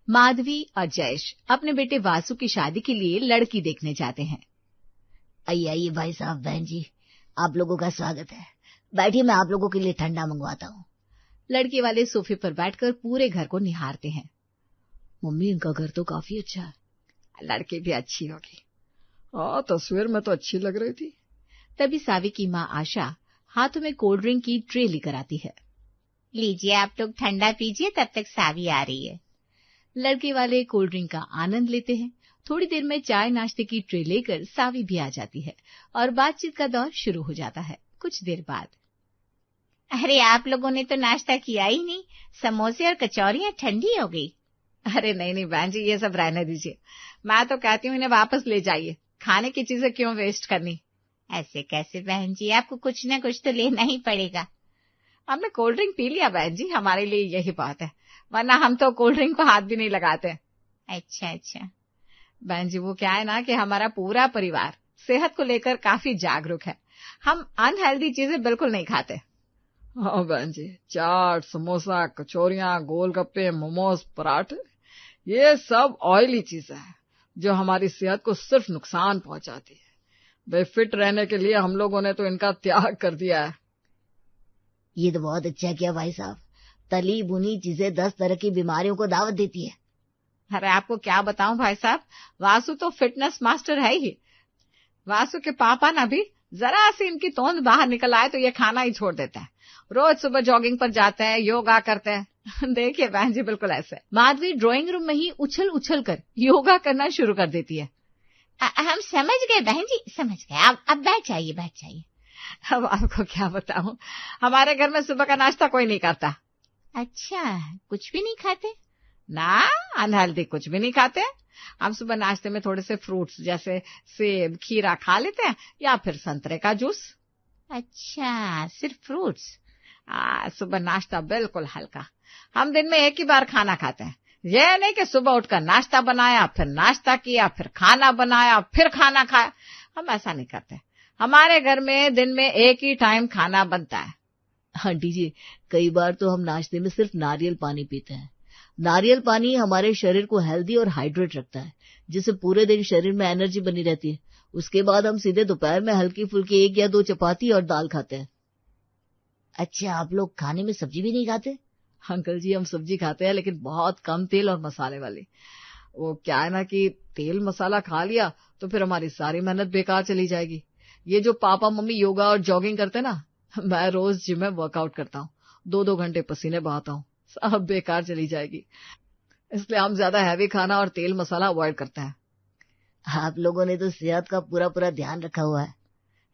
माधवी और जयेश अपने बेटे वासु की शादी के लिए लड़की देखने जाते हैं। आइए आइए भाई साहब, बहन जी, आप लोगों का स्वागत है। बैठिए, मैं आप लोगों के लिए ठंडा मंगवाता हूँ। लड़के वाले सोफे पर बैठकर पूरे घर को निहारते हैं। मम्मी, इनका घर तो काफी अच्छा है। लड़की भी अच्छी होगी। हाँ, तस्वीर में तो अच्छी लग रही थी। तभी सावी की माँ आशा हाथों में कोल्ड ड्रिंक की ट्रे लेकर आती है। लीजिए, आप लोग ठंडा पीजिए, तब तक सावी आ रही है। लड़के वाले कोल्ड ड्रिंक का आनंद लेते हैं। थोड़ी देर में चाय नाश्ते की ट्रे लेकर सावी भी आ जाती है और बातचीत का दौर शुरू हो जाता है। कुछ देर बाद, अरे आप लोगों ने तो नाश्ता किया ही नहीं, समोसे और कचौरियां ठंडी हो गई। अरे नहीं बहन जी, ये सब रहने दीजिए। मैं तो कहती हूँ इन्हें वापस ले जाइए, खाने की चीजें क्यों वेस्ट करनी। ऐसे कैसे बहन जी, आपको कुछ न कुछ तो लेना ही पड़ेगा। हमने कोल्ड ड्रिंक पी लिया बहन जी, हमारे लिए यही बात है, वरना हम तो कोल्ड ड्रिंक को हाथ भी नहीं लगाते। अच्छा बहन जी, वो क्या है ना कि हमारा पूरा परिवार सेहत को लेकर काफी जागरूक है। हम अनहेल्दी चीजें बिल्कुल नहीं खाते। हाँ बहन जी, चाट, समोसा, कचौरियां, गोलगप्पे, मोमोज, पराठे, ये सब ऑयली चीजें हैं जो हमारी सेहत को सिर्फ नुकसान पहुंचाती है। भाई, फिट रहने के लिए हम लोगों ने तो इनका त्याग कर दिया है। ये तो बहुत अच्छा किया भाई साहब। तली बुनी चीजें 10 तरह की बीमारियों को दावत देती है। अरे आपको क्या बताऊं भाई साहब, वासु तो फिटनेस मास्टर है ही। वासु के पापा ना भी जरा सी इनकी तोंद बाहर निकल आए तो ये खाना ही छोड़ देता है। रोज सुबह जॉगिंग पर जाते हैं, योगा करते हैं। देखिए बहन जी, बिल्कुल ऐसे। माधवी ड्राइंग रूम में ही उछल उछल कर योगा करना शुरू कर देती है। हम समझ गए बहन जी, समझ गए। अब बैठ जाइए। अब आपको क्या बताऊं, हमारे घर में सुबह का नाश्ता कोई नहीं करता। अच्छा, कुछ भी नहीं खाते? ना, अनहेल्दी कुछ भी नहीं खाते। हम सुबह नाश्ते में थोड़े से फ्रूट्स जैसे सेब, खीरा खा लेते हैं या फिर संतरे का जूस। अच्छा, सिर्फ फ्रूट्स? सुबह नाश्ता बिल्कुल हल्का। हम दिन में एक ही बार खाना खाते हैं। यह नहीं कि सुबह उठकर नाश्ता बनाया, फिर नाश्ता किया, फिर खाना बनाया, फिर खाना खाया। हम ऐसा नहीं करते। हमारे घर में दिन में एक ही टाइम खाना बनता है। आंटी जी, कई बार तो हम नाश्ते में सिर्फ नारियल पानी पीते हैं। नारियल पानी हमारे शरीर को हेल्दी और हाइड्रेट रखता है, जिससे पूरे दिन शरीर में एनर्जी बनी रहती है। उसके बाद हम सीधे दोपहर में हल्की फुल्की 1 या 2 चपाती और दाल खाते हैं। अच्छा, आप लोग खाने में सब्जी भी नहीं खाते? अंकल जी, हम सब्जी खाते हैं, लेकिन बहुत कम तेल और मसाले वाली। वो क्या है ना कि तेल मसाला खा लिया तो फिर हमारी सारी मेहनत बेकार चली जाएगी। ये जो पापा मम्मी योगा और जॉगिंग करते ना, मैं रोज जिम में वर्कआउट करता हूँ, 2-2 घंटे पसीने बहाता हूँ, सब बेकार चली जाएगी। इसलिए हम ज्यादा हैवी खाना और तेल मसाला अवॉइड करते हैं। आप लोगों ने तो सेहत का पूरा ध्यान रखा हुआ है।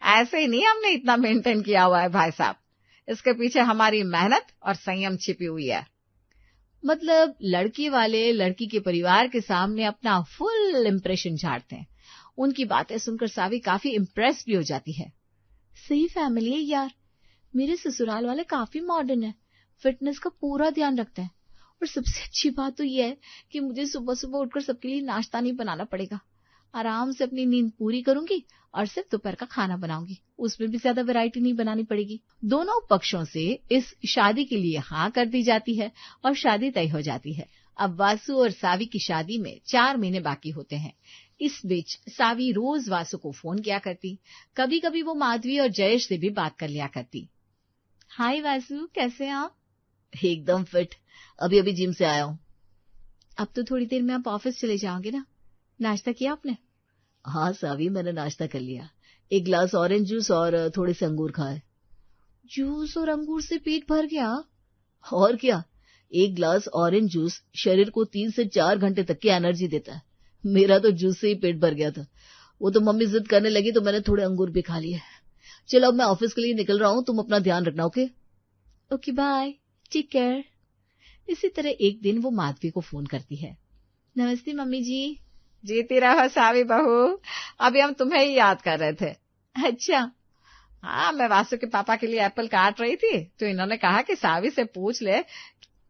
ऐसे ही नहीं हमने इतना मेंटेन किया हुआ है भाई साहब, इसके पीछे हमारी मेहनत और संयम छिपी हुई है। मतलब लड़की वाले लड़की के परिवार के सामने अपना फुल इम्प्रेशन झाड़ते हैं। उनकी बातें सुनकर सावी काफी इम्प्रेस भी हो जाती है। सही फैमिली है यार, मेरे ससुराल वाले काफी मॉडर्न है, फिटनेस का पूरा ध्यान रखते हैं। और सबसे अच्छी बात तो यह है कि मुझे सुबह सुबह उठकर सबके लिए नाश्ता नहीं बनाना पड़ेगा। आराम से अपनी नींद पूरी करूंगी और सिर्फ दोपहर का खाना बनाऊंगी, उसमें भी ज्यादा वैरायटी नहीं बनानी पड़ेगी। दोनों पक्षों से इस शादी के लिए हाँ कर दी जाती है और शादी तय हो जाती है। अब वासु और सावी की शादी में 4 महीने बाकी होते हैं। इस बीच सावी रोज वासु को फोन किया करती, कभी कभी वो माधवी और जयेश से भी बात कर लिया करती। हाय वासु, कैसे हैं आप? एकदम फिट, अभी जिम से आया हूँ। अब तो थोड़ी देर में आप ऑफिस चले जाओगे ना, नाश्ता किया आपने? हाँ सावी, मैंने नाश्ता कर लिया। 1 गिलास ऑरेंज जूस और थोड़े से अंगूर खाए। जूस और अंगूर से पेट भर गया? और क्या, 1 गिलास ऑरेंज जूस शरीर को 3 से 4 घंटे तक की एनर्जी देता है। मेरा तो जूस से ही पेट भर गया था। वो तो मम्मी जिद करने लगी तो मैंने थोड़े अंगूर भी खा लिए। चलो, अब मैं ऑफिस के लिए निकल रहा हूँ, तुम अपना ध्यान रखना। Okay okay, bye, take care. इसी तरह एक दिन वो माधवी को फोन करती है। नमस्ते मम्मी जी। जीती रहो सावी बहू, अभी हम तुम्हें ही याद कर रहे थे। अच्छा, हाँ, मैं वासु के पापा के लिए एप्पल काट रही थी तो इन्होंने कहा कि सावी से पूछ ले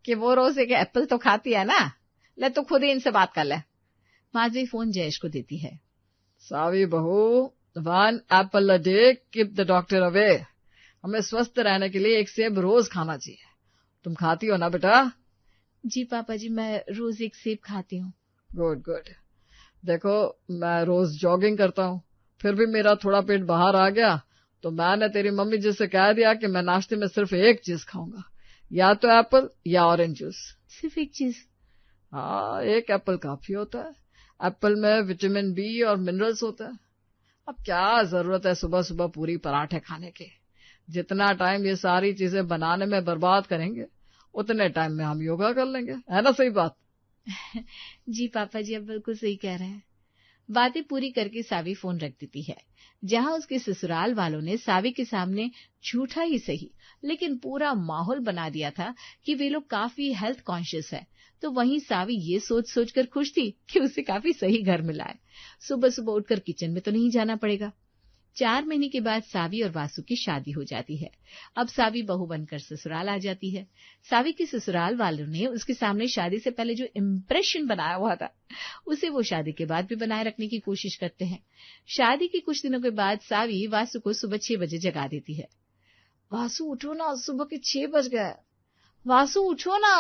कि वो रोज एक एप्पल तो खाती है ना, ले तो खुद ही इनसे बात कर ले। माधवी फोन जयेश को देती है। सावी बहू, 1 Apple a day keep the doctor away. हमें स्वस्थ रहने के लिए 1 सेब रोज खाना चाहिए। तुम खाती हो ना बेटा? जी पापा जी, मैं रोज एक सेब खाती हूँ। Good good. देखो, मैं रोज जॉगिंग करता हूँ, फिर भी मेरा थोड़ा पेट बाहर आ गया, तो मैंने तेरी मम्मी जी से कह दिया कि मैं नाश्ते में सिर्फ एक चीज खाऊंगा, या तो एप्पल या ऑरेंज जूस। सिर्फ एक चीज? हाँ, एक एप्पल काफी होता है। एप्पल में विटामिन बी और मिनरल्स होता है। अब क्या जरूरत है सुबह सुबह पूरी पराठे खाने की। जितना टाइम ये सारी चीजें बनाने में बर्बाद करेंगे, उतने टाइम में हम योगा कर लेंगे, है ना सही बात? जी पापा जी, आप बिल्कुल सही कह रहे हैं। बातें पूरी करके सावी फोन रख देती है। जहां उसके ससुराल वालों ने सावी के सामने झूठा ही सही लेकिन पूरा माहौल बना दिया था कि वे लोग काफी हेल्थ कॉन्शियस है, तो वहीं सावी ये सोच सोचकर खुश थी कि उसे काफी सही घर मिला है। सुबह सुबह उठकर किचन में तो नहीं जाना पड़ेगा। 4 महीने के बाद सावी और वासु की शादी हो जाती है। अब सावी बहू बनकर ससुराल आ जाती है। सावी के ससुराल वालों ने उसके सामने शादी से पहले जो इम्प्रेशन बनाया हुआ था, उसे वो शादी के बाद भी बनाए रखने की कोशिश करते हैं। शादी के कुछ दिनों के बाद सावी वासु को सुबह 6 बजे जगा देती है। वासु उठो ना, सुबह के 6 बज गए। वासु उठो ना।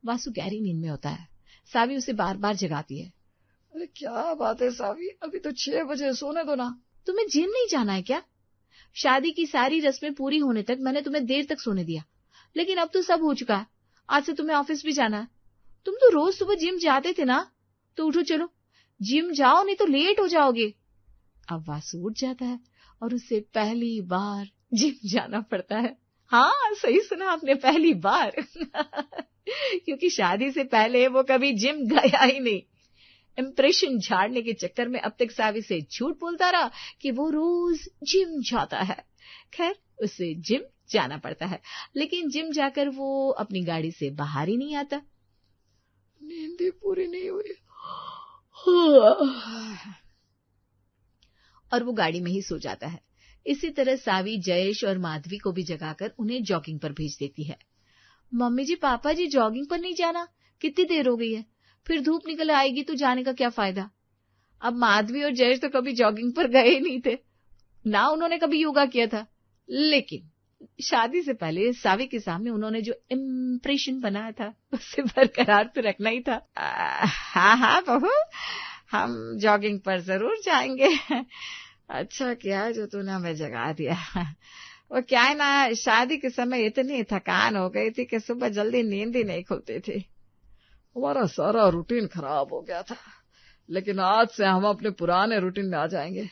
वासु गहरी नींद में होता है। सावी उसे बार बार जगाती है। अरे क्या बात है सावी, अभी तो 6 बजे, सोने दो ना। तुम्हें जिम नहीं जाना है क्या? शादी की सारी रस्में पूरी होने तक मैंने तुम्हें देर तक सोने दिया, लेकिन अब तो सब हो चुका है। आज से तुम्हें ऑफिस भी जाना है। तुम तो रोज सुबह जिम जाते थे ना, तो उठो, चलो जिम जाओ, नहीं तो लेट हो जाओगे। अब वासु उठ जाता है और उसे पहली बार जिम जाना पड़ता है। हाँ, सही सुना आपने, पहली बार। क्योंकि शादी से पहले वो कभी जिम गया ही नहीं। इम्प्रेशन झाड़ने के चक्कर में अब तक सावी से झूठ बोलता रहा कि वो रोज जिम जाता है। खैर, उसे जिम जाना पड़ता है, लेकिन जिम जाकर वो अपनी गाड़ी से बाहर ही नहीं आता। नींद ही पूरी नहीं हुई और वो गाड़ी में ही सो जाता है। इसी तरह सावी जयेश और माधवी को भी जगाकर उन्हें जॉगिंग पर भेज देती है। मम्मी जी, पापा जी, जॉगिंग पर नहीं जाना, कितनी देर हो गई है, फिर धूप निकल आएगी तो जाने का क्या फायदा। अब माधवी और जयेश तो कभी जॉगिंग पर गए ही नहीं थे, ना उन्होंने कभी योगा किया था, लेकिन शादी से पहले सावी के सामने उन्होंने जो इम्प्रेशन बनाया था उसे बरकरार तो रखना ही था। हाँ हाँ बहू, हम जॉगिंग पर जरूर जाएंगे। अच्छा किया जो तूने हमें जगा दिया। वो क्या है ना, शादी के समय इतनी थकान हो गई थी कि सुबह जल्दी नींद ही नहीं खुलती थी। हमारा सारा रूटीन खराब हो गया था, लेकिन आज से हम अपने पुराने रूटीन में आ जाएंगे।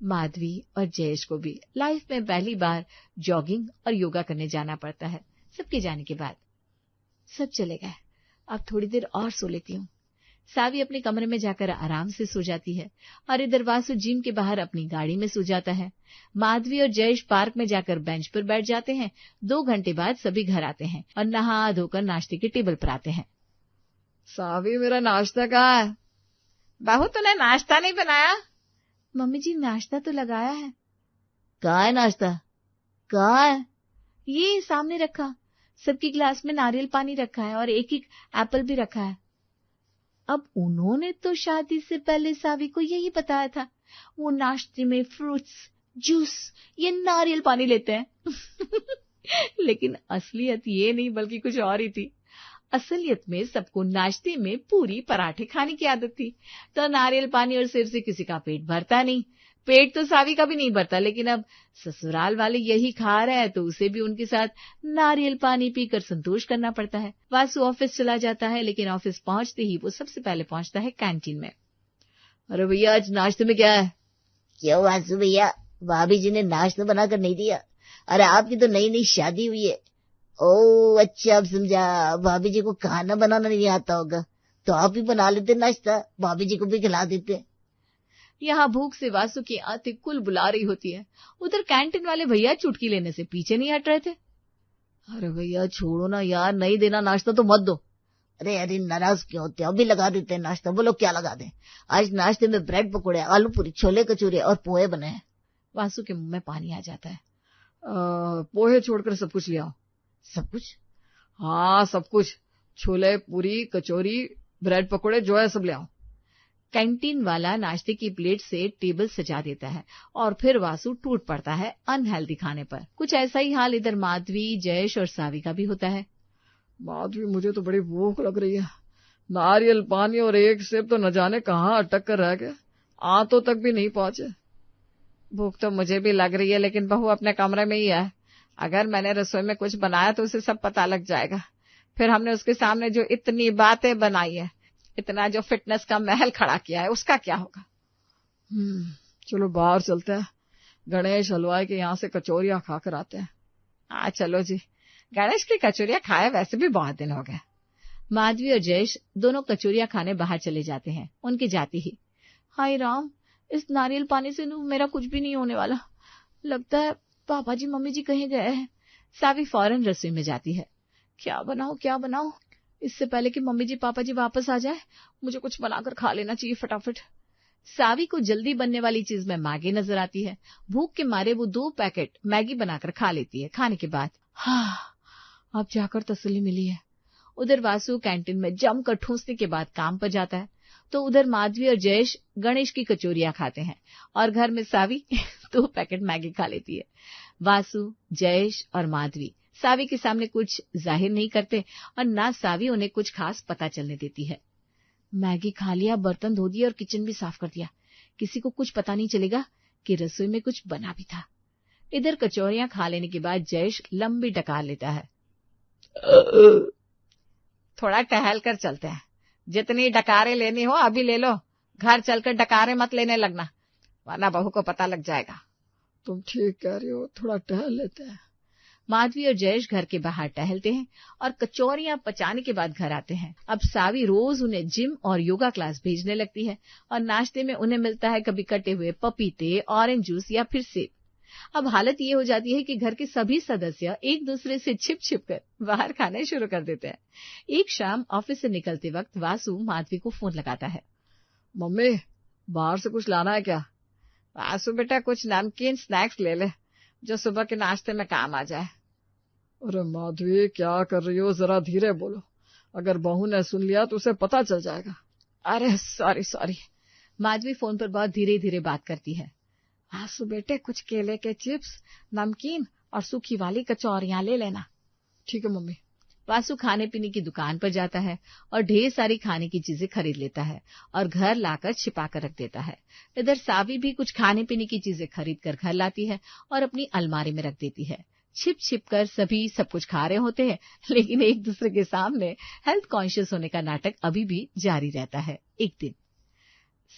माधवी और जयेश को भी लाइफ में पहली बार जॉगिंग और योगा करने जाना पड़ता है। सबके जाने के बाद सब चले गए। अब थोड़ी देर और सो लेती हूँ। सावी अपने कमरे में जाकर आराम से सो जाती है और इधर वासु जिम के बाहर अपनी गाड़ी में सो जाता है। माधवी और जयेश पार्क में जाकर बेंच पर बैठ जाते हैं। 2 घंटे बाद सभी घर आते हैं और नहा धोकर नाश्ते के टेबल पर आते हैं। सावी, मेरा नाश्ता कहाँ है? बहू, तूने नाश्ता नहीं बनाया? मम्मी जी, नाश्ता तो लगाया है। कहाँ है नाश्ता? कहाँ है? ये सामने रखा। सबकी गिलास में नारियल पानी रखा है और एक एक एप्पल भी रखा है। अब उन्होंने तो शादी से पहले सावी को यही बताया था, वो नाश्ते में फ्रूट्स, जूस, ये नारियल पानी लेते हैं। लेकिन असलियत ये नहीं बल्कि कुछ और ही थी। असलियत में सबको नाश्ते में पूरी पराठे खाने की आदत थी, तो नारियल पानी और सिर से किसी का पेट भरता नहीं। पेट तो सावी का भी नहीं भरता, लेकिन अब ससुराल वाले यही खा रहे हैं तो उसे भी उनके साथ नारियल पानी पीकर संतोष करना पड़ता है। वासु ऑफिस चला जाता है, लेकिन ऑफिस पहुंचते ही वो सबसे पहले पहुंचता है कैंटीन में। अरे भैया, आज नाश्ते में क्या है? क्यों वासु भैया, भाभी जी ने नाश्ता बनाकर नहीं दिया? अरे आपकी तो नई नई शादी हुई है। ओह अच्छा, अब समझा, भाभी जी को खाना बनाना नहीं आता होगा, तो आप ही बना लेते नाश्ता, भाभी जी को भी खिला देते। यहाँ भूख से वासु की आंखें कुल बुला रही होती है। उधर कैंटीन वाले भैया चुटकी लेने से पीछे नहीं हट रहे थे। अरे भैया छोड़ो ना यार, नहीं देना नाश्ता तो मत दो। अरे अरे नाराज क्यों होते, अभी लगा देते हैं नाश्ता। बोलो क्या लगा दें? आज नाश्ते में ब्रेड पकौड़े, आलू पूरी, छोले कचौरे और पोहे बने हैं। वासु के मुंह में पानी आ जाता है। पोहे छोड़कर सब कुछ ले आओ। सब कुछ? हाँ सब कुछ, छोले, पूरी, कचौरी, ब्रेड पकौड़े, जो है सब ले आओ। कैंटीन वाला नाश्ते की प्लेट से टेबल सजा देता है और फिर वासु टूट पड़ता है अनहेल्दी खाने पर। कुछ ऐसा ही हाल इधर माधवी, जयेश और सावी का भी होता है। माधवी, मुझे तो बड़ी भूख लग रही है। नारियल पानी और एक सेब तो न जाने कहाँ अटक कर रह गए, आंतों तक भी नहीं पहुंचे। भूख तो मुझे भी लग रही है, लेकिन बहू अपने कमरे में ही है। अगर मैंने रसोई में कुछ बनाया तो उसे सब पता लग जाएगा। फिर हमने उसके सामने जो इतनी बातें बनाई है, इतना जो फिटनेस का महल खड़ा किया है, उसका क्या होगा। चलो बाहर चलते हैं, गणेश हलवाई के यहाँ से कचौरियां खाकर आते हैं। हाँ चलो जी, गणेश की कचौरियां खाए वैसे भी बहुत दिन हो गए। माधवी और जयेश दोनों कचौरियां खाने बाहर चले जाते हैं। उनकी जाती ही, हाय राम, इस नारियल पानी से मेरा कुछ भी नहीं होने वाला। लगता है पापा जी मम्मी जी कहीं गए हैं। सावी फौरन रसोई में जाती है। क्या बनाऊं, इससे पहले कि मम्मी जी पापा जी वापस आ जाए, मुझे कुछ बनाकर खा लेना चाहिए फटाफट। सावी को जल्दी बनने वाली चीज में मैगी नजर आती है। भूख के मारे वो 2 पैकेट मैगी बनाकर खा लेती है। खाने के बाद अब जाकर तसल्ली मिली है। उधर वासु कैंटीन में जमकर ठूंसने के बाद काम पर जाता है, तो उधर माधवी और जयेश गणेश की कचौरियां खाते हैं और घर में सावी 2 पैकेट मैगी खा लेती है। वासु, जयेश और माधवी सावी के सामने कुछ जाहिर नहीं करते और ना सावी उन्हें कुछ खास पता चलने देती है। मैगी खा लिया, बर्तन धो दिया और किचन भी साफ कर दिया। किसी को कुछ पता नहीं चलेगा कि रसोई में कुछ बना भी था। इधर कचौरियां खा लेने के बाद जयेश लंबी डकार लेता है। थोड़ा टहल कर चलते हैं। जितनी डकारें लेनी हो अभी ले लो, घर चलकर डकारें मत लेने लगना, वरना बहू को पता लग जाएगा। तुम ठीक कह रही हो, थोड़ा टहल लेते हैं। माधवी और जयेश घर के बाहर टहलते हैं और कचौरियां पचाने के बाद घर आते हैं। अब सावी रोज उन्हें जिम और योगा क्लास भेजने लगती है और नाश्ते में उन्हें मिलता है कभी कटे हुए पपीते, ऑरेंज जूस या फिर सेब। अब हालत ये हो जाती है कि घर के सभी सदस्य एक दूसरे से छिप छिप कर बाहर खाने शुरू कर देते हैं। एक शाम ऑफिस से निकलते वक्त वासु माधवी को फोन लगाता है। मम्मी, बाहर से कुछ लाना है क्या? वासु बेटा, कुछ नमकीन स्नैक्स ले ले जो सुबह के नाश्ते में काम आ जाए। अरे माधवी, क्या कर रही हो? जरा धीरे बोलो, अगर बहू ने सुन लिया तो उसे पता चल जाएगा। अरे सॉरी। माधवी फोन पर बहुत धीरे धीरे बात करती है। वासु बेटे, कुछ केले के चिप्स, नमकीन और सूखी वाली कचौरियां ले लेना। ठीक है मम्मी। वासु खाने पीने की दुकान पर जाता है और ढेर सारी खाने की चीजें खरीद लेता है और घर लाकर छिपा कर रख देता है। इधर सावी भी कुछ खाने पीने की चीजें खरीद कर घर लाती है और अपनी अलमारी में रख देती है। छिप छिप कर सभी सब कुछ खा रहे होते हैं, लेकिन एक दूसरे के सामने हेल्थ कॉन्शियस होने का नाटक अभी भी जारी रहता है। एक दिन,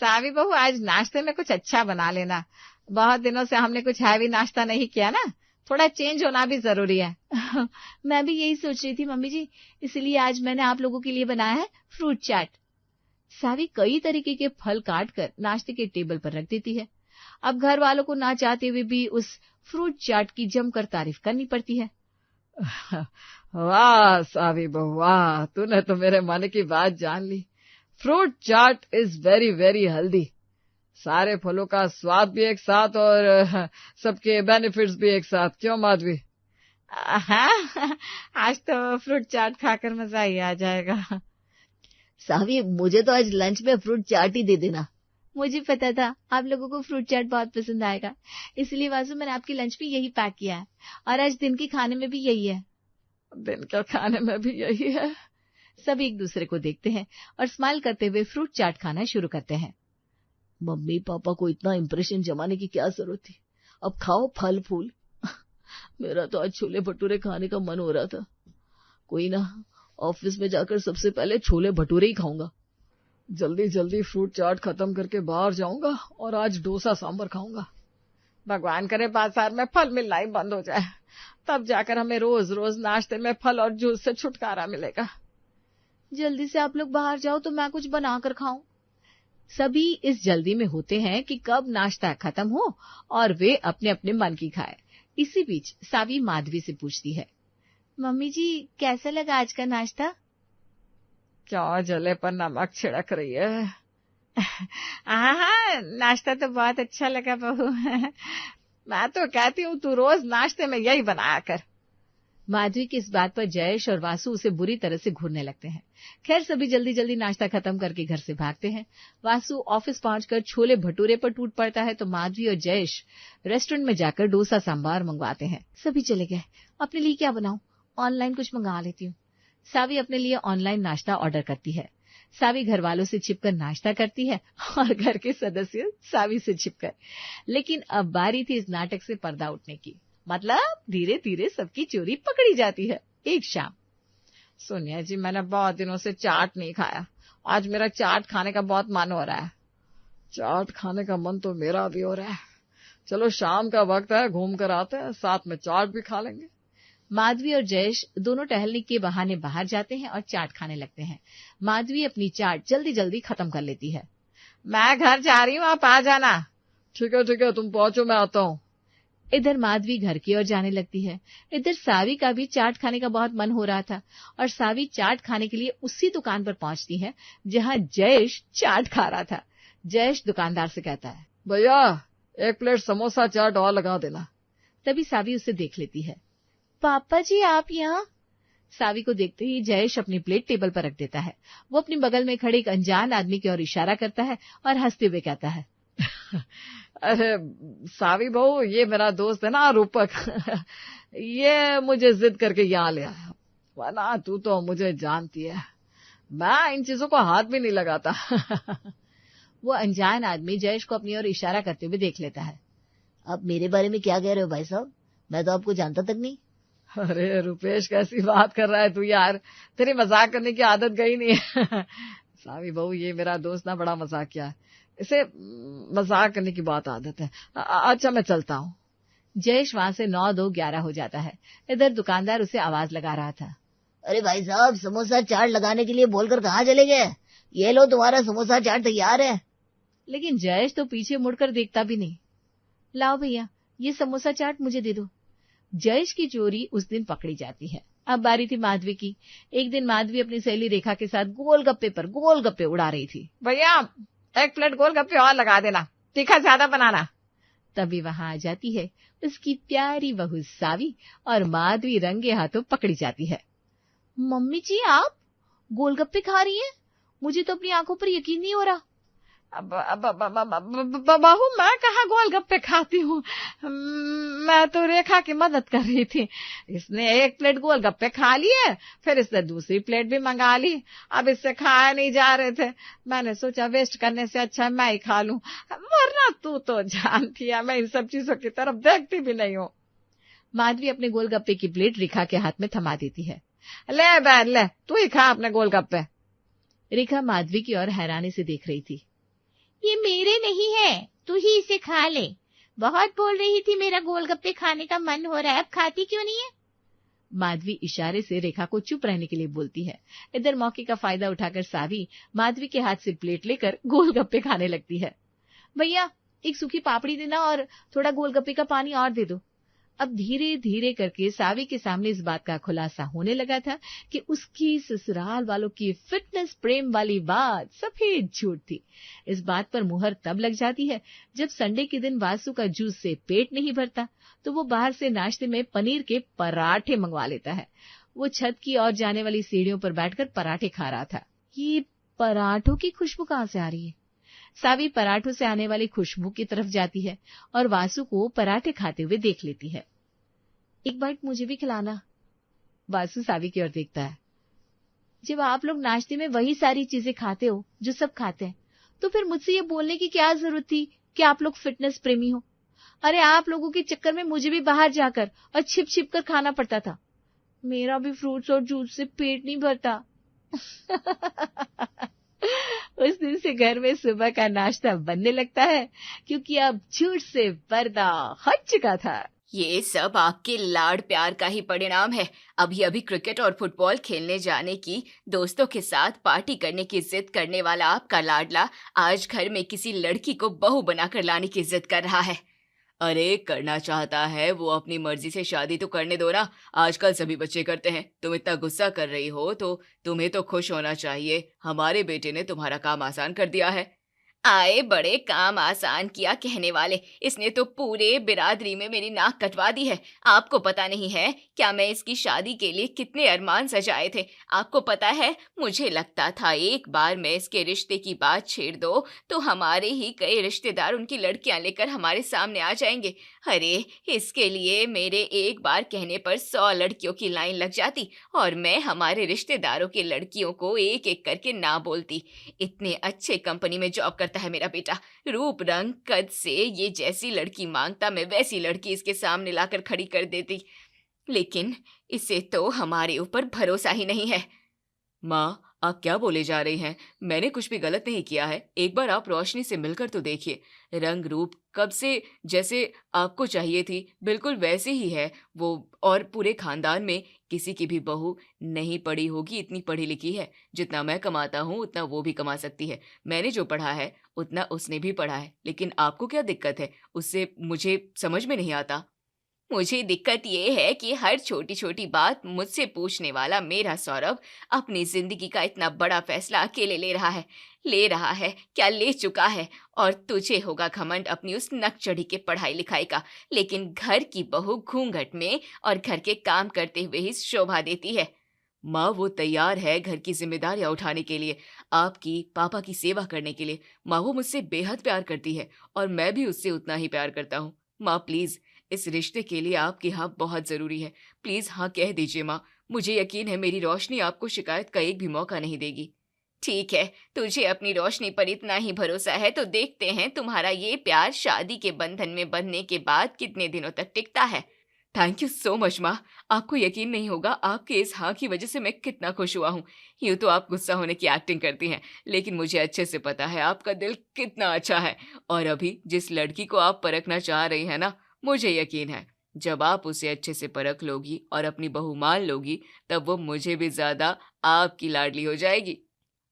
सावी बहू, आज नाश्ते में कुछ अच्छा बना लेना। बहुत दिनों से हमने कुछ हैवी नाश्ता नहीं किया ना, थोड़ा चेंज होना भी जरूरी है। मैं भी यही सोच रही थी मम्मी जी, इसलिए आज मैंने आप लोगों के लिए बनाया है फ्रूट चाट। सावी कई तरीके के फल काट कर नाश्ते के टेबल पर रख देती है। अब घर वालों को ना चाहते हुए भी उस फ्रूट चाट की जमकर तारीफ करनी पड़ती है। वाह सावी बहू, वाह, तूने तो मेरे मन की बात जान ली। Fruit chaat is very very healthy. सारे फलों का स्वाद भी एक साथ और सबके बेनिफिट्स भी एक साथ। क्यों माधवी? हाँ, आज तो फ्रूट चाट खाकर मजा ही आ जाएगा। सावी, मुझे तो आज लंच में फ्रूट चाट ही दे देना। मुझे पता था आप लोगों को फ्रूट चाट बहुत पसंद आएगा, इसलिए वासु मैंने आपके लंच में यही पैक किया है और आज दिन के खाने में भी यही है। दिन के खाने में भी यही है? सब एक दूसरे को देखते हैं और स्माइल करते हुए फ्रूट चाट खाना शुरू करते हैं। मम्मी पापा को इतना इम्प्रेशन जमाने की क्या जरूरत थी, अब खाओ फल फूल। मेरा तो आज छोले भटूरे खाने का मन हो रहा था। कोई ना, ऑफिस में जाकर सबसे पहले छोले भटूरे ही खाऊंगा। जल्दी जल्दी फ्रूट चाट खत्म करके बाहर जाऊंगा और आज डोसा सांभर खाऊंगा। भगवान करे बाजार में फल मिलना ही बंद हो जाए, तब जाकर हमें रोज रोज नाश्ते में फल और जूस से छुटकारा मिलेगा। जल्दी से आप लोग बाहर जाओ तो मैं कुछ बना कर खाऊं। सभी इस जल्दी में होते हैं कि कब नाश्ता खत्म हो और वे अपने अपने मन की खाए। इसी बीच सावी माधवी से पूछती है, मम्मी जी कैसा लगा आज का नाश्ता? क्या जले पर नमक छिड़क रही है। हाँ, नाश्ता तो बहुत अच्छा लगा बहू। मैं तो कहती हूँ तू रोज नाश्ते में यही बनाया कर। माधवी की इस बात पर जयेश और वासु उसे बुरी तरह से घूरने लगते हैं। खैर सभी जल्दी जल्दी नाश्ता खत्म करके घर से भागते हैं। वासु ऑफिस पहुंचकर छोले भटूरे पर टूट पड़ता है तो माधवी और जयेश रेस्टोरेंट में जाकर डोसा सांभर मंगवाते हैं। सभी चले गए। अपने लिए क्या बनाऊं? ऑनलाइन कुछ मंगा लेती हूँ। सावी अपने लिए ऑनलाइन नाश्ता ऑर्डर करती है। सावी घर वालों से छिपकर नाश्ता करती है और घर के सदस्य सावी से छिपकर। लेकिन अब बारी थी इस नाटक से पर्दा उठने की। मतलब धीरे धीरे सबकी चोरी पकड़ी जाती है। एक शाम, सोनिया जी, मैंने बहुत दिनों से चाट नहीं खाया। आज मेरा चाट खाने का बहुत मन हो रहा है। चाट खाने का मन तो मेरा भी हो रहा है। चलो शाम का वक्त है, घूम कर आते हैं, साथ में चाट भी खा लेंगे। माधवी और जयेश दोनों टहलने के बहाने बाहर जाते हैं और चाट खाने लगते हैं। माधवी अपनी चाट जल्दी जल्दी खत्म कर लेती है। मैं घर जा रही हूँ, आप आ जाना। ठीक है, तुम पहुंचो, मैं आता हूँ। इधर माधवी घर की ओर जाने लगती है। इधर सावी का भी चाट खाने का बहुत मन हो रहा था और सावी चाट खाने के लिए उसी दुकान पर पहुंचती है जहां जयेश चाट खा रहा था। जयेश दुकानदार से कहता है, भैया 1 प्लेट समोसा चाट और लगा देना। तभी सावी उसे देख लेती है। पापा जी, आप यहाँ? सावी को देखते ही जयेश अपनी प्लेट टेबल पर रख देता है। वो अपनी बगल में खड़े एक अनजान आदमी की ओर इशारा करता है और हंसते हुए कहता है, अरे सावी बहू, ये मेरा दोस्त है ना रूपक। ये मुझे जिद करके यहाँ ले आया, वरना तू तो मुझे जानती है, मैं इन चीजों को हाथ भी नहीं लगाता। वो अनजान आदमी जयेश को अपनी ओर इशारा करते हुए देख लेता है। आप मेरे बारे में क्या कह रहे हो भाई साहब? मैं तो आपको जानता तक नहीं। अरे रुपेश, कैसी बात कर रहा है तू यार, तेरी मजाक करने की आदत गई नहीं है। सावी बहू, ये मेरा दोस्त ना बड़ा मजाकिया है, इसे मजाक करने की बहुत आदत है। अच्छा, मैं चलता हूँ। जयेश वहां से 9-2-11 हो जाता है। इधर दुकानदार उसे आवाज लगा रहा था, अरे भाई साहब, समोसा चाट लगाने के लिए बोलकर कहाँ चले गए? ये लो, तुम्हारा समोसा चाट तैयार है। लेकिन जयेश तो पीछे मुड़कर देखता भी नहीं। लाओ भैया, ये समोसा चाट मुझे दे दो। जयेश की चोरी उस दिन पकड़ी जाती है। अब बारी थी माधवी की। एक दिन माधवी अपनी सहेली रेखा के साथ गोलगप्पे पर गोलगप्पे उड़ा रही थी। भैया 1 प्लेट गोलगप्पे और लगा देना, तीखा ज्यादा बनाना। तभी वहां आ जाती है उसकी प्यारी बहू सावी और माधवी रंगे हाथों पकड़ी जाती है। मम्मी जी, आप गोलगप्पे खा रही हैं? मुझे तो अपनी आंखों पर यकीन नहीं हो रहा। बहू, मैं कहाँ गोलगप्पे खाती हूँ, मैं तो रेखा की मदद कर रही थी। इसने 1 प्लेट गोलगप्पे खा लिए, फिर इसने दूसरी प्लेट भी मंगा ली। अब इससे खाया नहीं जा रहे थे, मैंने सोचा वेस्ट करने से अच्छा मैं ही खा लूं, वरना तू तो जानती है मैं इन सब चीजों की तरफ देखती भी नहीं हूँ। माधवी अपने गोलगप्पे की प्लेट रेखा के हाथ में थमा देती है। ले बहन, ले तू ही खा अपने गोलगप्पे। रेखा माधवी की ओर हैरानी से देख रही थी। ये मेरे नहीं है, तू ही इसे खा ले। बहुत बोल रही थी मेरा गोलगप्पे खाने का मन हो रहा है, अब खाती क्यों नहीं है? माधवी इशारे से रेखा को चुप रहने के लिए बोलती है। इधर मौके का फायदा उठाकर सावी माधवी के हाथ से प्लेट लेकर गोलगप्पे खाने लगती है। भैया, एक सूखी पापड़ी देना और थोड़ा गोलगप्पे का पानी और दे दो। अब धीरे धीरे करके सावी के सामने इस बात का खुलासा होने लगा था कि उसकी ससुराल वालों की फिटनेस प्रेम वाली बात सफेद झूठ थी। इस बात पर मुहर तब लग जाती है जब संडे के दिन वासु का जूस से पेट नहीं भरता तो वो बाहर से नाश्ते में पनीर के पराठे मंगवा लेता है। वो छत की ओर जाने वाली सीढ़ियों पर बैठकर पराठे खा रहा था। ये पराठों की खुशबू कहाँ से आ रही है? सावी पराठों से आने वाली खुशबू की तरफ जाती है और वासु को पराठे खाते हुए देख लेती है। एक बाइट मुझे भी खिलाना। वासु सावी की ओर देखता है। जब आप लोग नाश्ते में वही सारी चीजें खाते हो जो सब खाते हैं, तो फिर मुझसे ये बोलने की क्या जरूरत थी कि आप लोग फिटनेस प्रेमी हो? अरे आप लोगों के चक्कर में मुझे भी बाहर जाकर और छिप छिप कर खाना पड़ता था। मेरा भी फ्रूट्स और जूस से पेट नहीं भरता। उस दिन से घर में सुबह का नाश्ता बनने लगता है क्योंकि अब झूठ से पर्दा हट चुका था। ये सब आपके लाड़ प्यार का ही परिणाम है। अभी अभी क्रिकेट और फुटबॉल खेलने जाने की, दोस्तों के साथ पार्टी करने की जिद करने वाला आपका लाडला आज घर में किसी लड़की को बहू बनाकर लाने की जिद कर रहा है। अरे करना चाहता है वो अपनी मर्जी से शादी तो करने दो ना, आजकल सभी बच्चे करते हैं। तुम इतना गुस्सा कर रही हो तो तुम्हें तो खुश होना चाहिए, हमारे बेटे ने तुम्हारा काम आसान कर दिया है। आए बड़े काम आसान किया कहने वाले, इसने तो पूरे बिरादरी में मेरी नाक कटवा दी है। आपको पता नहीं है क्या मैं इसकी शादी के लिए कितने अरमान सजाए थे? आपको पता है, मुझे लगता था एक बार मैं इसके रिश्ते की बात छेड़ दो तो हमारे ही कई रिश्तेदार उनकी लड़कियां लेकर हमारे सामने आ जाएंगे। अरे इसके लिए मेरे एक बार कहने पर 100 लड़कियों की लाइन लग जाती और मैं हमारे रिश्तेदारों की लड़कियों को एक एक करके ना बोलती। इतने अच्छे कंपनी में जॉब करता है मेरा बेटा, रूप रंग कद से ये जैसी लड़की मांगता मैं वैसी लड़की इसके सामने लाकर खड़ी कर देती, लेकिन इसे तो हमारे ऊपर भरोसा ही नहीं है। माँ, आप क्या बोले जा रही हैं? मैंने कुछ भी गलत नहीं किया है। एक बार आप रोशनी से मिलकर तो देखिए। रंग रूप कब से जैसे आपको चाहिए थी बिल्कुल वैसे ही है वो, और पूरे खानदान में किसी की भी बहू नहीं पढ़ी होगी इतनी पढ़ी लिखी है। जितना मैं कमाता हूँ उतना वो भी कमा सकती है। मैंने जो पढ़ा है उतना उसने भी पढ़ा है, लेकिन आपको क्या दिक्कत है उससे, मुझे समझ में नहीं आता। मुझे दिक्कत ये है कि हर छोटी छोटी बात मुझसे पूछने वाला मेरा सौरभ अपनी जिंदगी का इतना बड़ा फैसला अकेले ले रहा है क्या ले चुका है। और तुझे होगा घमंड अपनी उस नकचढ़ी के पढ़ाई लिखाई का, लेकिन घर की बहू घूंघट में और घर के काम करते हुए ही शोभा देती है। माँ, वो तैयार है घर की जिम्मेदारियां उठाने के लिए, आपकी पापा की सेवा करने के लिए। माँ, वो मुझसे बेहद प्यार करती है और मैं भी उससे उतना ही प्यार करता हूँ। माँ प्लीज, इस रिश्ते के लिए आपकी हाँ बहुत जरूरी है। प्लीज हाँ कह दीजिए माँ। मुझे यकीन है मेरी रोशनी आपको शिकायत का एक भी मौका नहीं देगी। ठीक है, तुझे अपनी रोशनी पर इतना ही भरोसा है तो देखते हैं तुम्हारा ये प्यार शादी के बंधन में बंधने के बाद कितने दिनों तक टिकता है। थैंक यू सो मच माँ। आपको यकीन नहीं होगा आपके इस हाँ की वजह से मैं कितना खुश हुआ हूँ। यूँ तो आप गुस्सा होने की एक्टिंग करती हैं, लेकिन मुझे अच्छे से पता है आपका दिल कितना अच्छा है। और अभी जिस लड़की को आप परखना चाह रही हैं ना, मुझे यकीन है जब आप उसे अच्छे से परख लोगी और अपनी बहू मान लोगी तब वो मुझे भी ज्यादा आपकी लाडली हो जाएगी।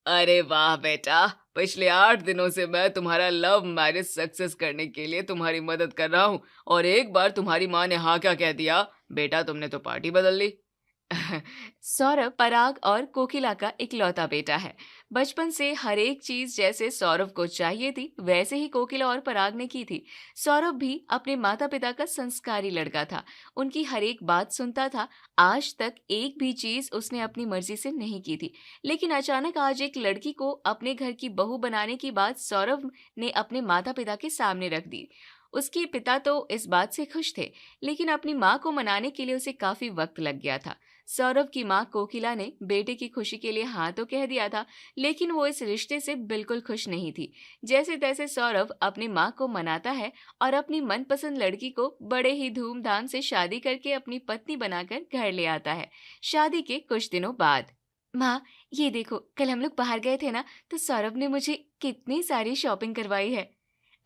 अरे वाह बेटा, पिछले 8 दिनों से मैं तुम्हारा लव मैरिज सक्सेस करने के लिए तुम्हारी मदद कर रहा हूँ और एक बार तुम्हारी माँ ने हाँ क्या कह दिया, बेटा तुमने तो पार्टी बदल ली। सौरभ पराग और कोकिला का इकलौता बेटा है। बचपन से हर एक चीज जैसे सौरभ को चाहिए थी वैसे ही कोकिला और पराग ने की थी। सौरभ भी अपने माता पिता का संस्कारी लड़का था, उनकी हर एक बात सुनता था। आज तक एक भी चीज उसने अपनी मर्जी से नहीं की थी, लेकिन अचानक आज एक लड़की को अपने घर की बहू बनाने की बात सौरभ ने अपने माता पिता के सामने रख दी। उसके पिता तो इस बात से खुश थे, लेकिन अपनी माँ को मनाने के लिए उसे काफी वक्त लग गया था। सौरभ की माँ कोकिला ने बेटे की खुशी के लिए हाँ तो कह दिया था, लेकिन वो इस रिश्ते से बिल्कुल खुश नहीं थी। जैसे तैसे सौरभ अपनी माँ को मनाता है और अपनी मनपसंद लड़की को बड़े ही धूमधाम से शादी करके अपनी पत्नी बनाकर घर ले आता है। शादी के कुछ दिनों बाद, माँ ये देखो, कल हम लोग बाहर गए थे ना, तो सौरभ ने मुझे कितनी सारी शॉपिंग करवाई है।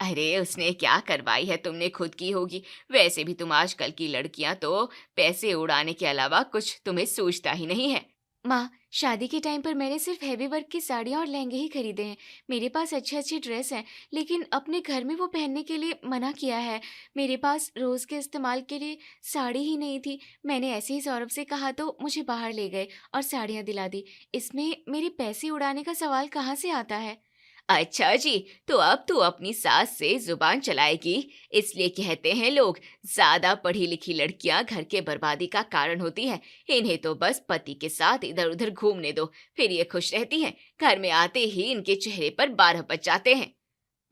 अरे उसने क्या करवाई है, तुमने खुद की होगी। वैसे भी तुम आजकल की लड़कियां तो पैसे उड़ाने के अलावा कुछ तुम्हें सोचता ही नहीं है। माँ, शादी के टाइम पर मैंने सिर्फ हैवी वर्क की साड़ियाँ और लहंगे ही खरीदे हैं। मेरे पास अच्छे अच्छे ड्रेस हैं, लेकिन अपने घर में वो पहनने के लिए मना किया है। मेरे पास रोज के इस्तेमाल के लिए साड़ी ही नहीं थी। मैंने ऐसे ही सौरभ से कहा तो मुझे बाहर ले गए और साड़ियाँ दिला दी। इसमें मेरे पैसे उड़ाने का सवाल कहाँ से आता है? अच्छा जी, तो अब तू अपनी सास से जुबान चलाएगी। इसलिए कहते हैं लोग, ज्यादा पढ़ी लिखी लड़कियां घर के बर्बादी का कारण होती हैं। इन्हें तो बस पति के साथ इधर उधर घूमने दो, फिर ये खुश रहती हैं। घर में आते ही इनके चेहरे पर 12 बज जाते हैं।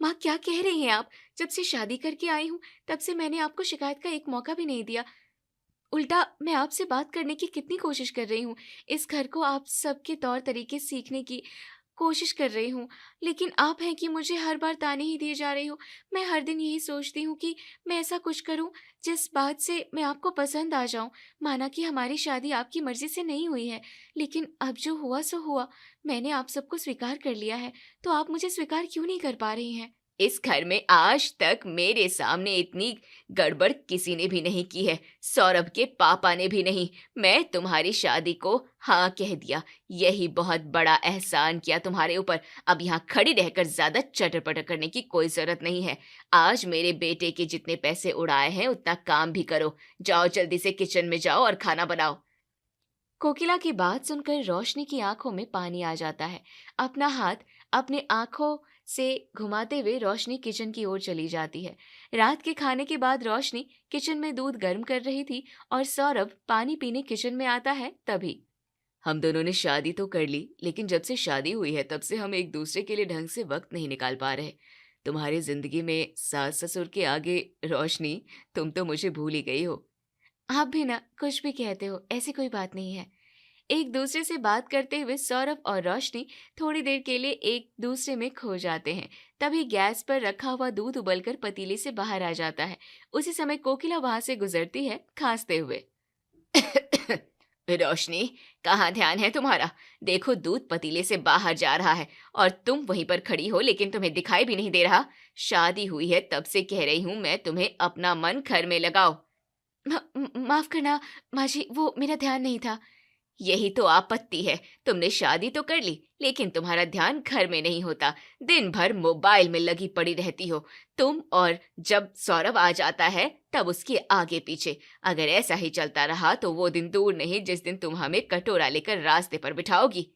माँ क्या कह रही हैं आप? जब से शादी करके आई हूँ तब से मैंने आपको शिकायत का एक मौका भी नहीं दिया। उल्टा मैं आपसे बात करने की कितनी कोशिश कर रही हूँ, इस घर को आप सबके तौर तरीके सीखने की कोशिश कर रही हूँ, लेकिन आप हैं कि मुझे हर बार ताने ही दिए जा रही हो। मैं हर दिन यही सोचती हूँ कि मैं ऐसा कुछ करूँ जिस बात से मैं आपको पसंद आ जाऊँ। माना कि हमारी शादी आपकी मर्जी से नहीं हुई है, लेकिन अब जो हुआ सो हुआ। मैंने आप सबको स्वीकार कर लिया है, तो आप मुझे स्वीकार क्यों नहीं कर पा रही हैं? इस घर में आज तक मेरे सामने इतनी गड़बड़ किसी ने भी नहीं की है, सौरभ के पापा ने भी नहीं। मैं तुम्हारी शादी को हाँ कह दिया, यही बहुत बड़ा एहसान किया तुम्हारे ऊपर। अब यहाँ खड़ी रहकर ज्यादा चटर पटर करने की कोई जरूरत नहीं है। आज मेरे बेटे के जितने पैसे उड़ाए हैं उतना काम भी करो। जाओ जल्दी से किचन में जाओ और खाना बनाओ। कोकिला की बात सुनकर रोशनी की आंखों में पानी आ जाता है। अपना हाथ अपने आंखों से घुमाते हुए रोशनी किचन की ओर चली जाती है। रात के खाने के बाद रोशनी किचन में दूध गर्म कर रही थी और सौरभ पानी पीने किचन में आता है। तभी हम दोनों ने शादी तो कर ली, लेकिन जब से शादी हुई है तब से हम एक दूसरे के लिए ढंग से वक्त नहीं निकाल पा रहे। तुम्हारी जिंदगी में सास ससुर के आगे रोशनी, तुम तो मुझे भूल ही गई हो। आप भी ना कुछ भी कहते हो, ऐसी कोई बात नहीं है। एक दूसरे से बात करते हुए सौरभ और रोशनी थोड़ी देर के लिए एक दूसरे में खो जाते हैं। तभी गैस पर रखा हुआ दूध उबलकर पतीले से बाहर आ जाता है। उसी समय कोकिला वहां से गुजरती है खांसते हुए। रोशनी, कहाँ ध्यान है तुम्हारा? देखो दूध पतीले से बाहर जा रहा है और तुम वहीं पर खड़ी हो, लेकिन तुम्हें दिखाई भी नहीं दे रहा। शादी हुई है तब से कह रही हूँ मैं तुम्हें अपना मन घर में लगाओ। माफ करना माँ जी, वो मेरा ध्यान नहीं था। यही तो आपत्ति है, तुमने शादी तो कर ली लेकिन तुम्हारा ध्यान घर में नहीं होता। दिन भर मोबाइल में लगी पड़ी रहती हो तुम, और जब सौरभ आ जाता है तब उसके आगे पीछे। अगर ऐसा ही चलता रहा तो वो दिन दूर नहीं जिस दिन तुम हमें कटोरा लेकर रास्ते पर बिठाओगी।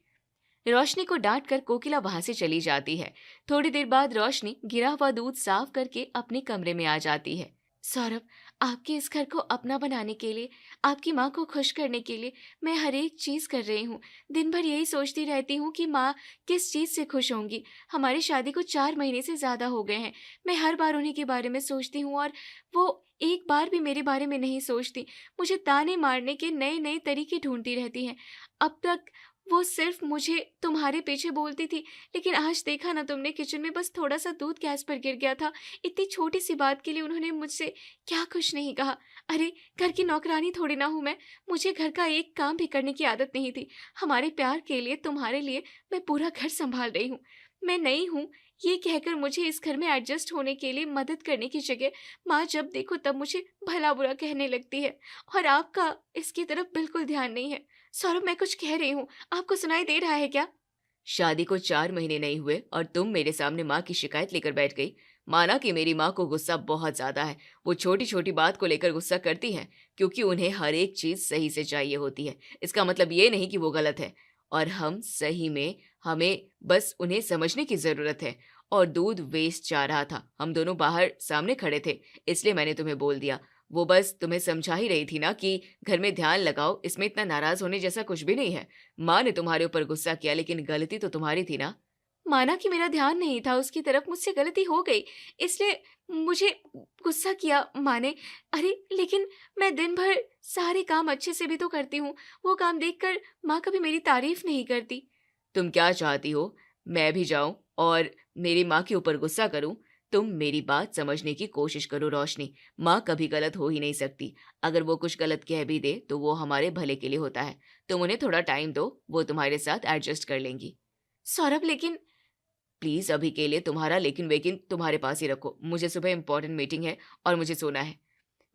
रोशनी को डांट कर कोकिला वहां से चली जाती है। थोड़ी देर बाद रोशनी गिरा हुआ दूध साफ करके अपने कमरे में आ जाती है। सौरभ, आपके इस घर को अपना बनाने के लिए, आपकी माँ को खुश करने के लिए मैं हर एक चीज कर रही हूँ। दिन भर यही सोचती रहती हूँ कि माँ किस चीज से खुश होंगी। हमारी शादी को 4 महीने से ज्यादा हो गए हैं। मैं हर बार उन्हीं के बारे में सोचती हूँ और वो एक बार भी मेरे बारे में नहीं सोचती। मुझे ताने मारने के नए नए तरीके ढूंढती रहती हैं। अब तक वो सिर्फ मुझे तुम्हारे पीछे बोलती थी, लेकिन आज देखा ना तुमने, किचन में बस थोड़ा सा दूध गैस पर गिर गया था। इतनी छोटी सी बात के लिए उन्होंने मुझसे क्या कुछ नहीं कहा। अरे घर की नौकरानी थोड़ी ना हूं मैं, मुझे घर का एक काम भी करने की आदत नहीं थी। हमारे प्यार के लिए, तुम्हारे लिए मैं पूरा घर संभाल रही हूँ। मैं नई हूँ ये कहकर मुझे इस घर में एडजस्ट होने के लिए मदद करने की जगह माँ जब देखो तब मुझे भला बुरा कहने लगती है, और आपका इसकी तरफ बिल्कुल ध्यान नहीं है। सौरभ, मैं कुछ कह रही हूँ, आपको सुनाई दे रहा है क्या? शादी को 4 महीने नहीं हुए और तुम मेरे सामने माँ की शिकायत लेकर बैठ गई। माना कि मेरी माँ को गुस्सा बहुत ज्यादा है। वो छोटी छोटी बात को लेकर गुस्सा करती हैं क्योंकि उन्हें हर एक चीज सही से चाहिए होती है। इसका मतलब ये नहीं कि वो गलत है, और हम सही में, हमें बस उन्हें समझने की जरूरत है। और दूध वेस्ट जा रहा था, हम दोनों बाहर सामने खड़े थे, इसलिए मैंने तुम्हें बोल दिया। वो बस तुम्हें समझा ही रही थी ना कि घर में ध्यान लगाओ, इसमें इतना नाराज होने जैसा कुछ भी नहीं है। माँ ने तुम्हारे ऊपर गुस्सा किया लेकिन गलती तो तुम्हारी थी ना। माना कि मेरा ध्यान नहीं था उसकी तरफ, मुझसे गलती हो गई, इसलिए मुझे गुस्सा किया माँ ने। अरे लेकिन मैं दिन भर सारे काम अच्छे से भी तो करती हूँ, वो काम देखकर माँ कभी मेरी तारीफ नहीं करती। तुम क्या चाहती हो, मैं भी जाऊं और मेरी माँ के ऊपर गुस्सा करूं? तुम मेरी बात समझने की कोशिश करो रोशनी, माँ कभी गलत हो ही नहीं सकती। अगर वो कुछ गलत कह भी दे तो वो हमारे भले के लिए होता है। तुम उन्हें थोड़ा टाइम दो, वो तुम्हारे साथ एडजस्ट कर लेंगी। सौरभ, लेकिन प्लीज अभी के लिए तुम्हारा लेकिन वेकिन तुम्हारे पास ही रखो, मुझे सुबह इंपॉर्टेंट मीटिंग है और मुझे सोना है।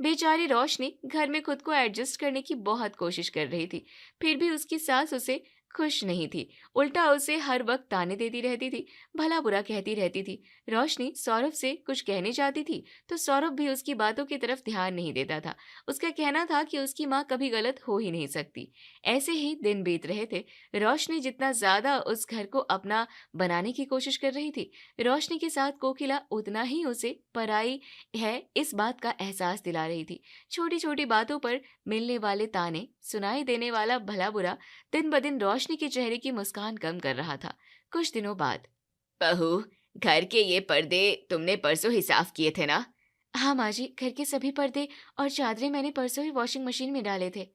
बेचारी रोशनी घर में खुद को एडजस्ट करने की बहुत कोशिश कर रही थी, फिर भी उसकी सास उसे खुश नहीं थी। उल्टा उसे हर वक्त ताने देती रहती थी, भला बुरा कहती रहती थी। रोशनी सौरभ से कुछ कहने जाती थी तो सौरभ भी उसकी बातों की तरफ ध्यान नहीं देता था। उसका कहना था कि उसकी माँ कभी गलत हो ही नहीं सकती। ऐसे ही दिन बीत रहे थे। रोशनी जितना ज्यादा उस घर को अपना बनाने की कोशिश कर रही थी, रोशनी के साथ कोकिला उतना ही उसे पराई है इस बात का एहसास दिला रही थी। छोटी छोटी बातों पर मिलने वाले ताने, सुनाई देने वाला भला बुरा दिन ब दिन रोशनी के चेहरे की मुस्कान कम कर रहा था। कुछ दिनों बाद, बहू, घर के ये पर्दे तुमने परसों ही साफ किए थे ना? हाँ माँ जी, घर के सभी पर्दे और चादरें मैंने परसों ही वॉशिंग मशीन में डाले थे।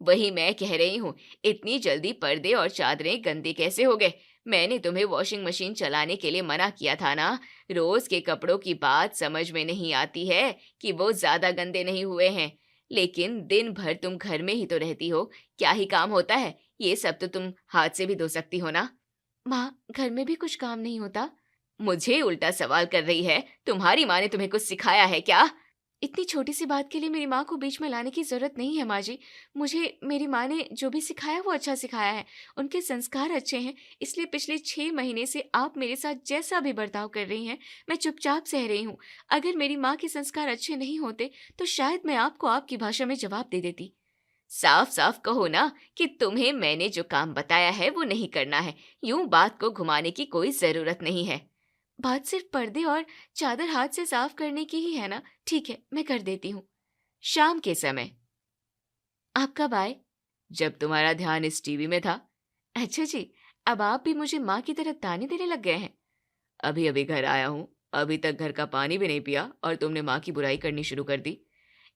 वही मैं कह रही हूँ, इतनी जल्दी पर्दे और चादरें गंदे कैसे हो गए? मैंने तुम्हें वॉशिंग मशीन चलाने के लिए मना किया था ना। रोज के कपड़ों की बात समझ में नहीं आती है कि वो ज्यादा गंदे नहीं हुए हैं, लेकिन दिन भर तुम घर में ही तो रहती हो, क्या ही काम होता है? ये सब तो तुम हाथ से भी धो सकती हो ना। माँ, घर में भी कुछ काम नहीं होता? मुझे उल्टा सवाल कर रही है? तुम्हारी माँ ने तुम्हें कुछ सिखाया है क्या? इतनी छोटी सी बात के लिए मेरी माँ को बीच में लाने की जरूरत नहीं है माँ जी। मुझे मेरी माँ ने जो भी सिखाया वो अच्छा सिखाया है, उनके संस्कार अच्छे हैं, इसलिए पिछले 6 महीने से आप मेरे साथ जैसा भी बर्ताव कर रही हैं मैं चुपचाप सह रही हूँ। अगर मेरी माँ के संस्कार अच्छे नहीं होते तो शायद मैं आपको आपकी भाषा में जवाब दे देती। साफ साफ कहो ना कि तुम्हें मैंने जो काम बताया है वो नहीं करना है। यूं बात को घुमाने की कोई जरूरत नहीं है। बात सिर्फ पर्दे और चादर हाथ से साफ करने की ही है ना? ठीक है, मैं कर देती हूँ। शाम के समय। आप कब आए? जब तुम्हारा ध्यान इस टीवी में था। अच्छा जी, अब आप भी मुझे माँ की तरह ताने देने लग गए हैं। अभी अभी घर आया हूँ, अभी तक घर का पानी भी नहीं पिया और तुमने माँ की बुराई करनी शुरू कर दी।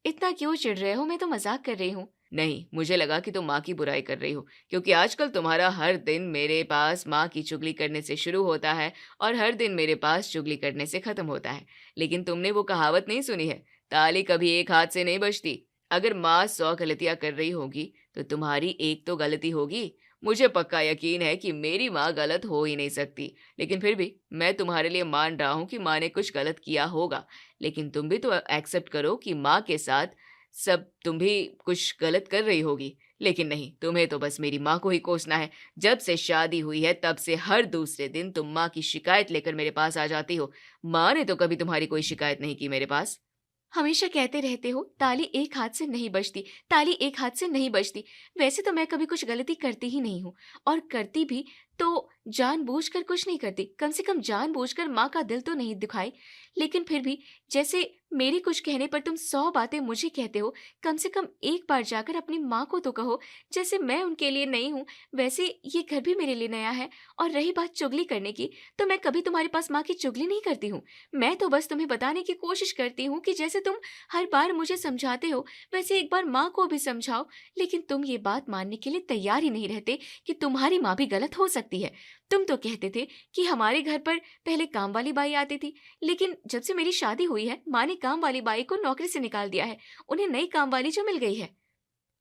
इतना क्यों चिढ़ रहे हो? मैं तो मजाक कर रही हूँ। नहीं, मुझे लगा कि तुम माँ की बुराई कर रही हो, क्योंकि आजकल तुम्हारा हर दिन मेरे पास माँ की चुगली करने से शुरू होता है और हर दिन मेरे पास चुगली करने से खत्म होता है। लेकिन तुमने वो कहावत नहीं सुनी है, ताली कभी एक हाथ से नहीं बजती। अगर माँ 100 गलतियां कर रही होगी तो तुम्हारी एक तो गलती होगी। मुझे पक्का यकीन है कि मेरी माँ गलत हो ही नहीं सकती, लेकिन फिर भी मैं तुम्हारे लिए मान रहा हूँ कि माँ ने कुछ गलत किया होगा। लेकिन तुम भी तो एक्सेप्ट करो कि माँ के साथ सब तुम भी कुछ गलत कर रही होगी। लेकिन नहीं, तुम्हें तो बस मेरी माँ को ही कोसना है। जब से शादी हुई है तब से हर दूसरे दिन तुम माँ की शिकायत लेकर मेरे पास आ जाती हो। माँ ने तो कभी तुम्हारी कोई शिकायत नहीं की मेरे पास। हमेशा कहते रहते हो ताली एक हाथ से नहीं बजती, ताली एक हाथ से नहीं बजती। वैसे तो मैं कभी कुछ गलती करती ही नहीं हूँ, और करती भी तो जानबूझकर कुछ नहीं करती। कम से कम जानबूझकर माँ का दिल तो नहीं दुखाई। लेकिन फिर भी जैसे मेरे कुछ कहने पर तुम 100 बातें मुझे कहते हो, कम से कम एक बार जाकर अपनी माँ को तो कहो। जैसे मैं उनके लिए नई हूँ, वैसे ये घर भी मेरे लिए नया है। और रही बात चुगली करने की, तो मैं कभी तुम्हारे पास माँ की चुगली नहीं करती हूँ। मैं तो बस तुम्हें बताने की कोशिश करती हूँ कि जैसे तुम हर बार मुझे समझाते हो, वैसे एक बार माँ को भी समझाओ। लेकिन तुम ये बात मानने के लिए तैयार ही नहीं रहते कि तुम्हारी माँ भी गलत हो सकती है। तुम तो कहते थे कि हमारे घर पर पहले काम वाली बाई आती थी, लेकिन जब से मेरी शादी हुई है माँ ने काम वाली बाई को नौकरी से निकाल दिया है। उन्हें नई काम वाली जो मिल गई है।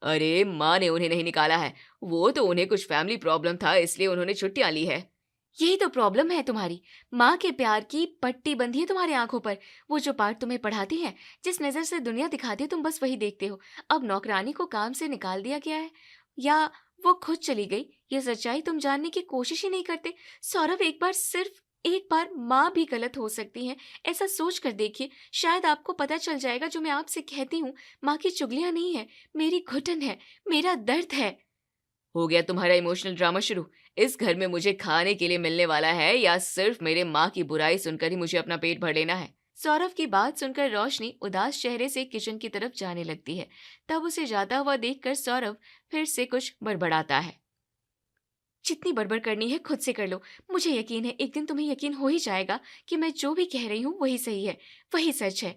अरे, माँ ने उन्हें नहीं निकाला है, वो तो उन्हें कुछ फैमिली प्रॉब्लम था इसलिए उन्होंने छुट्टियां ली है। यही तो प्रॉब्लम है तुम्हारी। माँ के प्यार की पट्टी बंधी है तुम्हारी आंखों पर। वो जो पाठ तुम्हें पढ़ाती है, जिस नजर से दुनिया दिखाती है, तुम बस वही देखते हो। अब नौकरानी को काम से निकाल दिया गया है, या वो खुद चली गई, ये सच्चाई तुम जानने की कोशिश ही नहीं करते। सौरभ, एक बार, सिर्फ एक बार माँ भी गलत हो सकती है, ऐसा सोच कर देखिए। शायद आपको पता चल जाएगा जो मैं आपसे कहती हूँ। माँ की चुगलियां नहीं है, मेरी घुटन है, मेरा दर्द है। हो गया तुम्हारा इमोशनल ड्रामा शुरू। इस घर में मुझे खाने के लिए मिलने वाला है या सिर्फ मेरे माँ की बुराई सुनकर ही मुझे अपना पेट भर लेना है? सौरभ की बात सुनकर रोशनी उदास चेहरे से किचन की तरफ जाने लगती है। तब उसे जाता हुआ देखकर सौरभ फिर से कुछ बड़बड़ाता है। जितनी बड़बड़ करनी है खुद से कर लो। मुझे यकीन है एक दिन तुम्हें यकीन हो ही जाएगा कि मैं जो भी कह रही हूँ वही सही है, वही सच है।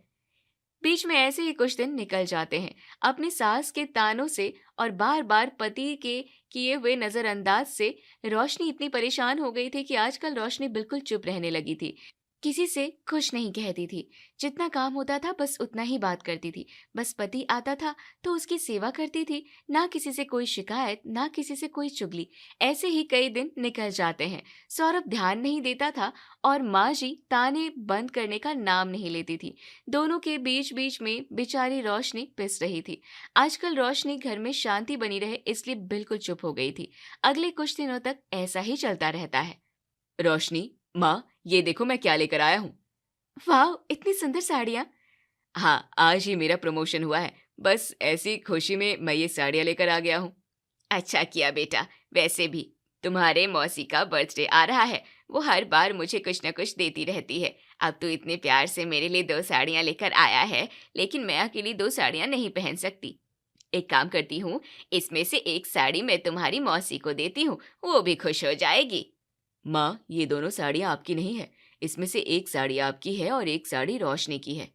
बीच में ऐसे ही कुछ दिन निकल जाते हैं। अपनी सास के तानों से और बार बार पति के किए हुए नजरअंदाज से रोशनी इतनी परेशान हो गई थी कि आजकल रोशनी बिल्कुल चुप रहने लगी थी। किसी से कुछ नहीं कहती थी। जितना काम होता था बस उतना ही बात करती थी। बस पति आता था तो उसकी सेवा करती थी। ना किसी से कोई शिकायत, ना किसी से कोई चुगली। ऐसे ही कई दिन निकल जाते हैं। सौरभ ध्यान नहीं देता था और माँ जी ताने बंद करने का नाम नहीं लेती थी। दोनों के बीच बीच में बेचारी रोशनी पिस रही थी। आजकल रोशनी घर में शांति बनी रहे इसलिए बिल्कुल चुप हो गई थी। अगले कुछ दिनों तक ऐसा ही चलता रहता है। रोशनी, माँ, ये देखो मैं क्या लेकर आया हूँ। वाह, इतनी सुंदर साड़ियाँ। हाँ, आज ही मेरा प्रमोशन हुआ है, बस ऐसी खुशी में मैं ये साड़ियाँ लेकर आ गया हूँ। अच्छा किया बेटा। वैसे भी तुम्हारे मौसी का बर्थडे आ रहा है, वो हर बार मुझे कुछ न कुछ देती रहती है। अब तो इतने प्यार से मेरे लिए 2 साड़ियाँ लेकर आया है, लेकिन मैं अकेली 2 साड़ियाँ नहीं पहन सकती। एक काम करती हूँ, इसमें से एक साड़ी मैं तुम्हारी मौसी को देती हूँ, वो भी खुश हो जाएगी। माँ, ये दोनों साड़ियाँ आपकी नहीं है, इसमें से एक साड़ी आपकी है और एक साड़ी रोशनी की है।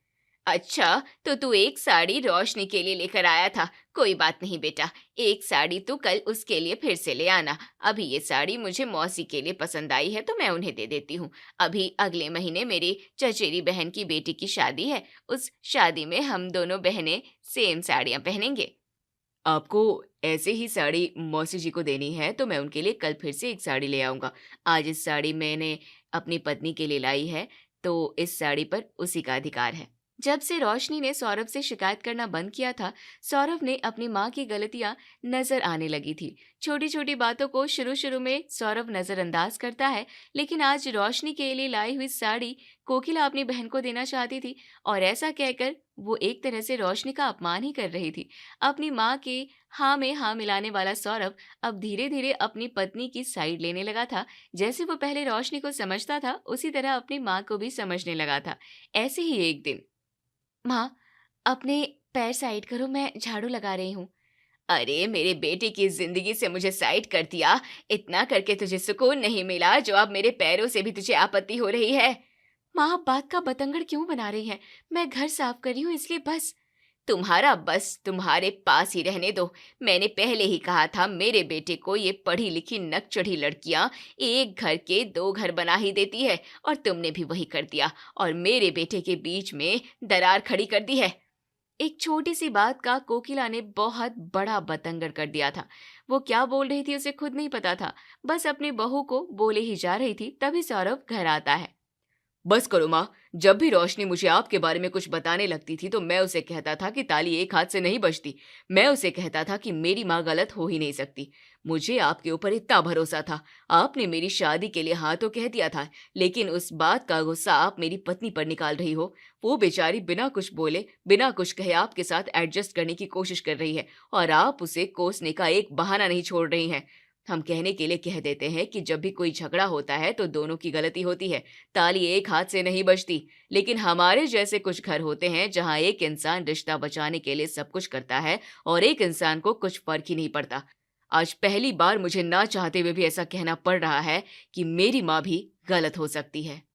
अच्छा, तो तू एक साड़ी रोशनी के लिए लेकर आया था। कोई बात नहीं बेटा, एक साड़ी तू कल उसके लिए फिर से ले आना। अभी ये साड़ी मुझे मौसी के लिए पसंद आई है तो मैं उन्हें दे देती हूँ। अभी अगले महीने मेरी चचेरी बहन की बेटी की शादी है, उस शादी में हम दोनों बहनें सेम साड़ियाँ पहनेंगे। आपको ऐसे ही साड़ी मौसी जी को देनी है तो मैं उनके लिए कल फिर से एक साड़ी ले आऊँगा। आज इस साड़ी मैंने अपनी पत्नी के लिए लाई है, तो इस साड़ी पर उसी का अधिकार है। जब से रोशनी ने सौरभ से शिकायत करना बंद किया था, सौरभ ने अपनी माँ की गलतियां नजर आने लगी थी। छोटी छोटी बातों को शुरू शुरू में सौरभ नजरअंदाज करता है, लेकिन आज रोशनी के लिए लाई हुई साड़ी कोकिला अपनी बहन को देना चाहती थी और ऐसा कहकर वो एक तरह से रोशनी का अपमान ही कर रही थी। अपनी माँ के हाँ में हाँ मिलाने वाला सौरभ अब धीरे धीरे अपनी पत्नी की साइड लेने लगा था। जैसे वो पहले रोशनी को समझता था, उसी तरह अपनी माँ को भी समझने लगा था। ऐसे ही एक दिन, माँ, अपने पैर साइड करो, मैं झाड़ू लगा रही हूँ। अरे मेरे बेटे की जिंदगी से मुझे साइड कर दिया। इतना करके तुझे सुकून नहीं मिला जो अब मेरे पैरों से भी तुझे आपत्ति हो रही है। माँ, आप बात का बतंगड़ क्यों बना रही हैं? मैं घर साफ कर रही हूँ, इसलिए बस। तुम्हारा बस तुम्हारे पास ही रहने दो। मैंने पहले ही कहा था मेरे बेटे को ये पढ़ी लिखी नक चढ़ी लड़कियां एक घर के दो घर बना ही देती है, और तुमने भी वही कर दिया और मेरे बेटे के बीच में दरार खड़ी कर दी है। एक छोटी सी बात का कोकिला ने बहुत बड़ा बतंगड़ कर दिया था। वो क्या बोल रही थी उसे खुद नहीं पता था, बस अपनी बहू को बोले ही जा रही थी। तभी सौरभ घर आता है। बस करो माँ, जब भी रोशनी मुझे आपके बारे में कुछ बताने लगती थी तो मैं उसे कहता था कि ताली एक हाथ से नहीं बजती। मैं उसे कहता था कि मेरी माँ गलत हो ही नहीं सकती। मुझे आपके ऊपर इतना भरोसा था। आपने मेरी शादी के लिए हाँ तो कह दिया था, लेकिन उस बात का गुस्सा आप मेरी पत्नी पर निकाल रही हो। वो बेचारी बिना कुछ बोले, बिना कुछ कहे आपके साथ एडजस्ट करने की कोशिश कर रही है और आप उसे कोसने का एक बहाना नहीं छोड़ रही हैं। हम कहने के लिए कह देते हैं कि जब भी कोई झगड़ा होता है तो दोनों की गलती होती है, ताली एक हाथ से नहीं बजती। लेकिन हमारे जैसे कुछ घर होते हैं जहां एक इंसान रिश्ता बचाने के लिए सब कुछ करता है और एक इंसान को कुछ फर्क ही नहीं पड़ता। आज पहली बार मुझे ना चाहते हुए भी ऐसा कहना पड़ रहा है कि मेरी माँ भी गलत हो सकती है।